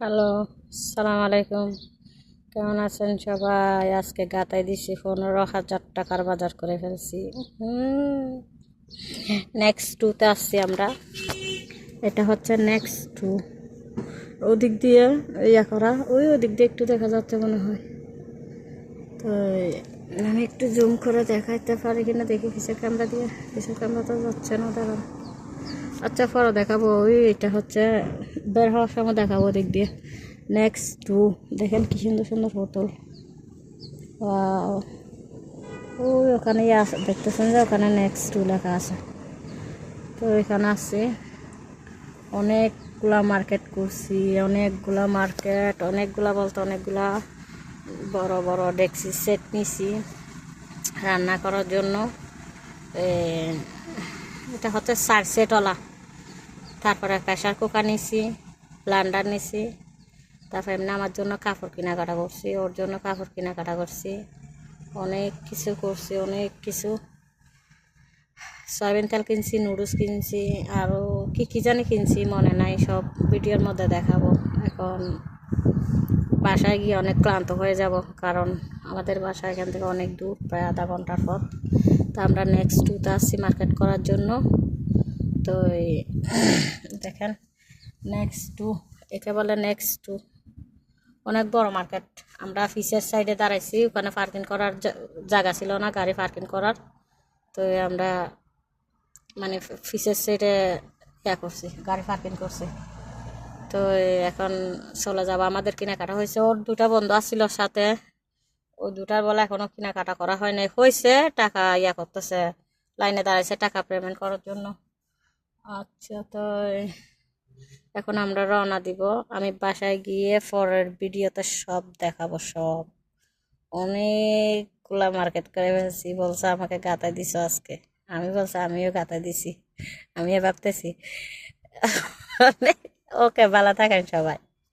Hello, সালাম আলাইকুম। কেমন আছেন সবাই? আজকে গাতাই দিছি 15,000 টাকার বাজার করে ফেলছি। নেক্সট টুতে আসছি আমরা। এটা হচ্ছে নেক্সট টু। ওদিক দিয়ে ইয়া করা, ওদিক দিয়ে একটু দেখা যাচ্ছে মনে হয়। তো আমি একটু জুম করে দেখাইতে পারি কিনা দেখি কিসের ক্যামেরা দিয়ে। কিসের ক্যামেরা তো যাচ্ছে না, দাঁড়ান। আচ্ছা, পরে দেখাবো। এটা হচ্ছে বের হওয়ার সময় দেখাবো ওদিক দিয়ে। নেক্সট টু, দেখেন কি সুন্দর সুন্দর বোতল। ওয়াও, ওই ওখানে আছে, দেখতেছেন যে ওখানে নেক্সট টু লেখা আছে। তো এখানে আছে অনেকগুলা মার্কেট করছি, অনেকগুলা বলতে অনেকগুলা বড় বড় ডেক্সি সেট নিছি রান্না করার জন্য। এটা হচ্ছে 4 সেটওয়ালা। তারপরে প্রেশার কুকার নিছি, ব্লান্ডার নিছি। তারপর এমনি আমার জন্য কাপড় কেনাকাটা করছি, ওর জন্য কাপড় কেনাকাটা করছি। অনেক কিছু করছি, অনেক কিছু। সয়াবিন তেল কিনছি, নুডলস কিনছি, আরও কি কি জানি কিনছি, মনে নাই। সব ভিডিওর মধ্যে দেখাবো। এখন বাসায় গিয়ে অনেক ক্লান্ত হয়ে যাব, কারণ আমাদের বাসা এখান থেকে অনেক দূর, প্রায় আধা ঘন্টার পথ। তো আমরা নেক্সট টুতে আসছি মার্কেট করার জন্য। তো দেখেন নেক্সট টু, একে বলে নেক্সট টু। অনেক বড় মার্কেট। আমরা ফিসের সাইডে দাঁড়াইছি, ওখানে পার্কিং করার জায়গা ছিল না, গাড়ি পার্কিং করার। তো আমরা মানে ফিসের সাইডে ইয়া করছি, গাড়ি পার্কিং করছি। তো এখন চলে যাবো। আমাদের কেনাকাটা হয়েছে, ওর দুটা বন্ধু আসছিল সাথে। ওই দুটার বলে এখনো কেনাকাটা করা হয় নাই, হয়েছে। টাকা ইয়া করতেছে, লাইনে দাঁড়াইছে টাকা পেমেন্ট করার জন্য। আচ্ছা, তো এখন আমরা রওনা দিব। আমি বাসায় গিয়ে পরের ভিডিওতে সব দেখাবো, সব। অনেকগুলা মার্কেট করে ফেলছি। বলছে আমাকে গাতাই দিছ আজকে। আমি বলছি আমিও গাতাই দিছি। আমিও ভাবতেছি। ওকে, ভালো থাকেন সবাই।